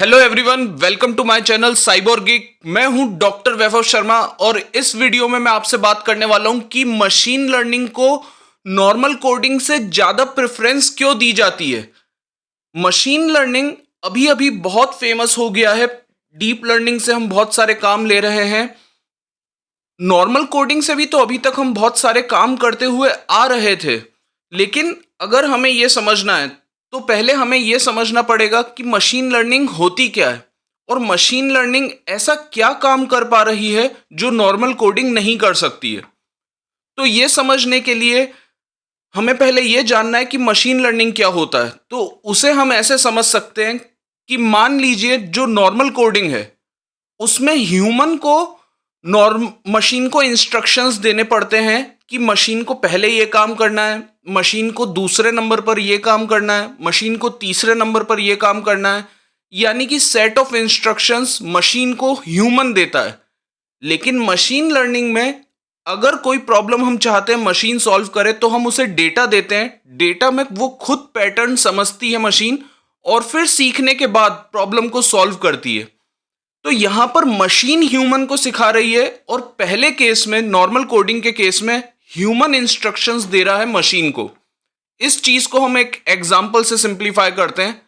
Hello everyone, welcome to my channel Cyber Geek. मैं हूं doctor वैभव शर्मा और इस वीडियो में मैं आपसे बात करने वाला हूं कि मशीन लर्निंग को नॉर्मल कोडिंग से ज़्यादा प्रेफरेंस क्यों दी जाती है। मशीन लर्निंग अभी अभी बहुत फेमस हो गया है। डीप लर्निंग से हम बहुत सारे काम ले रहे हैं। नॉर्मल कोडिंग से भी तो अभी तक हम बहुत सारे काम करते हुए आ रहे थे, लेकिन अगर हमें यह समझना है तो पहले हमें यह समझना पड़ेगा कि मशीन लर्निंग होती क्या है और मशीन लर्निंग ऐसा क्या काम कर पा रही है जो नॉर्मल कोडिंग नहीं कर सकती है। तो ये समझने के लिए हमें पहले यह जानना है कि मशीन लर्निंग क्या होता है। तो उसे हम ऐसे समझ सकते हैं कि मान लीजिए जो नॉर्मल कोडिंग है उसमें ह्यूमन को नॉर्म मशीन को इंस्ट्रक्शंस देने पड़ते हैं कि मशीन को पहले ये काम करना है, मशीन को दूसरे नंबर पर ये काम करना है, मशीन को तीसरे नंबर पर ये काम करना है। यानी कि सेट ऑफ इंस्ट्रक्शंस मशीन को ह्यूमन देता है। लेकिन मशीन लर्निंग में अगर कोई प्रॉब्लम हम चाहते हैं मशीन सॉल्व करे तो हम उसे डेटा देते हैं। डेटा में वो खुद पैटर्न समझती है मशीन और फिर सीखने के बाद प्रॉब्लम को सॉल्व करती है। तो यहां पर मशीन ह्यूमन को सिखा रही है और पहले केस में नॉर्मल कोडिंग के केस में ह्यूमन इंस्ट्रक्शंस दे रहा है मशीन को। इस चीज को हम एक एग्जांपल से सिंप्लीफाई करते हैं।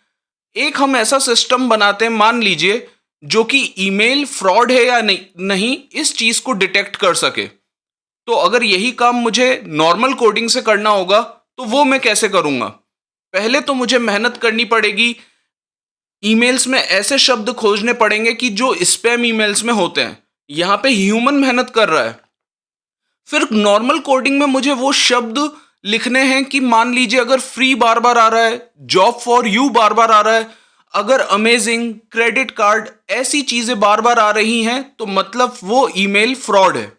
एक हम ऐसा सिस्टम बनाते हैं, मान लीजिए, जो कि ईमेल फ्रॉड है या नहीं इस चीज को डिटेक्ट कर सके। तो अगर यही काम मुझे नॉर्मल कोडिंग से करना होगा तो वो मैं कैसे करूंगा? पहले तो मुझे मेहनत करनी पड़ेगी। ईमेल्स में ऐसे शब्द खोजने पड़ेंगे कि जो स्पैम ईमेल्स में होते हैं। यहां पे ह्यूमन मेहनत कर रहा है। फिर नॉर्मल कोडिंग में मुझे वो शब्द लिखने हैं कि मान लीजिए अगर फ्री बार बार आ रहा है, जॉब फॉर यू बार बार आ रहा है, अगर अमेजिंग, क्रेडिट कार्ड, ऐसी चीजें बार बार आ रही हैं तो मतलब वो ईमेल फ्रॉड है।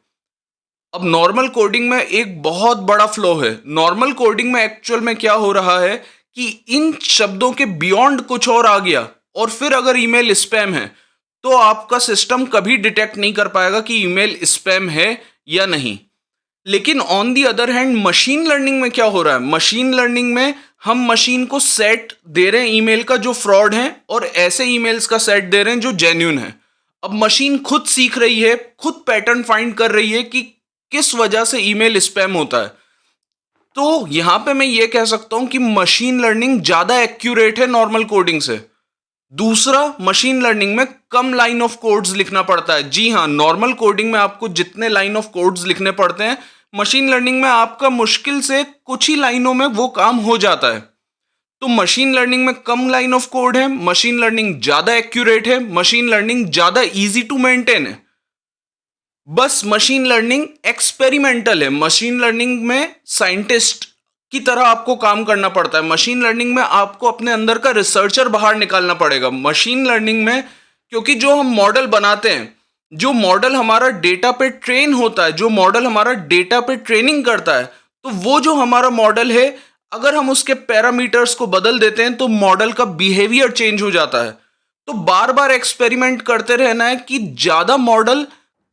अब नॉर्मल कोडिंग में एक बहुत बड़ा फ्लो है। नॉर्मल कोडिंग में एक्चुअल में क्या हो रहा है कि इन शब्दों के बियॉन्ड कुछ और आ गया और फिर अगर ईमेल स्पैम है तो आपका सिस्टम कभी डिटेक्ट नहीं कर पाएगा कि ईमेल स्पैम है या नहीं। लेकिन on the other hand machine learning में क्या हो रहा है? मशीन लर्निंग में हम मशीन को सेट दे रहे हैं ईमेल का जो फ्रॉड है और ऐसे ईमेल्स का सेट दे रहे हैं जो जेन्युइन है। अब मशीन खुद सीख रही है, खुद पैटर्न फाइंड कर रही है कि किस वजह से ईमेल स्पैम होता है। तो यहां पे मैं ये कह सकता हूं कि मशीन लर्निंग ज्यादा एक्यूरेट है नॉर्मल कोडिंग से। दूसरा, मशीन लर्निंग में कम लाइन ऑफ कोड्स लिखना पड़ता है। जी हां, नॉर्मल कोडिंग में आपको जितने लाइन ऑफ कोड्स लिखने पड़ते हैं, मशीन लर्निंग में आपका मुश्किल से कुछ ही लाइनों में वो काम हो जाता है। तो मशीन लर्निंग में कम लाइन ऑफ कोड है, मशीन लर्निंग ज्यादा एक्यूरेट है, मशीन लर्निंग ज्यादा इजी टू मेंटेन है। बस मशीन लर्निंग एक्सपेरिमेंटल है। मशीन लर्निंग में साइंटिस्ट की तरह आपको काम करना पड़ता है। मशीन लर्निंग में आपको अपने अंदर का रिसर्चर बाहर निकालना पड़ेगा। मशीन लर्निंग में क्योंकि जो हम मॉडल बनाते हैं, जो मॉडल हमारा डेटा पे ट्रेन होता है, जो मॉडल हमारा डेटा पे ट्रेनिंग करता है, तो वो जो हमारा मॉडल है अगर हम उसके पैरामीटर्स को बदल देते हैं तो मॉडल का बिहेवियर चेंज हो जाता है। तो बार बार एक्सपेरिमेंट करते रहना है कि ज्यादा मॉडल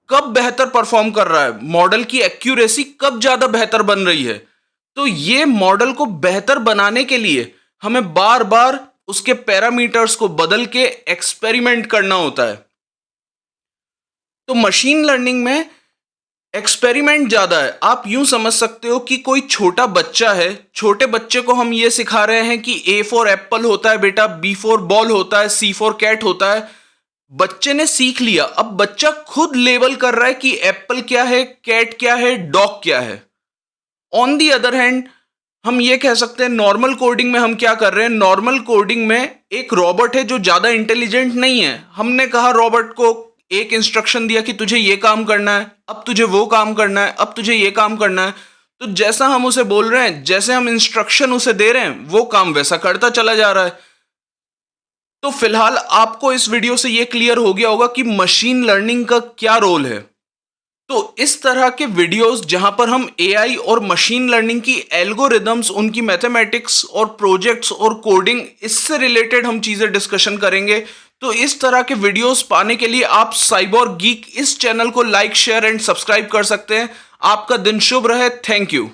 कब बेहतर परफॉर्म कर रहा है, मॉडल की एक्यूरेसी कब ज्यादा बेहतर बन रही है। तो ये मॉडल को बेहतर बनाने के लिए हमें बार बार उसके पैरामीटर्स को बदल के एक्सपेरिमेंट करना होता है। तो मशीन लर्निंग में एक्सपेरिमेंट ज्यादा है। आप यूं समझ सकते हो कि कोई छोटा बच्चा है, छोटे बच्चे को हम ये सिखा रहे हैं कि ए फॉर एप्पल होता है बेटा, बी फॉर बॉल होता है, सी फॉर कैट होता है। बच्चे ने सीख लिया, अब बच्चा खुद लेबल कर रहा है कि एप्पल क्या है, कैट क्या है, डॉग क्या है। ऑन दी अदर हैंड हम ये कह सकते हैं नॉर्मल कोडिंग में हम क्या कर रहे हैं? नॉर्मल कोडिंग में एक रॉबोट है जो ज्यादा इंटेलिजेंट नहीं है। हमने कहा रॉबोट को, एक इंस्ट्रक्शन दिया कि तुझे ये काम करना है, अब तुझे वो काम करना है, अब तुझे ये काम करना है। तो जैसा हम उसे बोल रहे हैं, जैसे हम इंस्ट्रक्शन उसे दे रहे हैं, वो काम वैसा करता चला जा रहा है। तो फिलहाल आपको इस वीडियो से यह क्लियर हो गया होगा कि मशीन लर्निंग का क्या रोल है। तो इस तरह के वीडियोस जहां पर हम एआई और मशीन लर्निंग की एल्गोरिदम्स, उनकी मैथमेटिक्स और प्रोजेक्ट्स और कोडिंग, इससे रिलेटेड हम चीजें डिस्कशन करेंगे। तो इस तरह के वीडियोस पाने के लिए आप साइबर गीक इस चैनल को लाइक, शेयर एंड सब्सक्राइब कर सकते हैं। आपका दिन शुभ रहे। Thank you.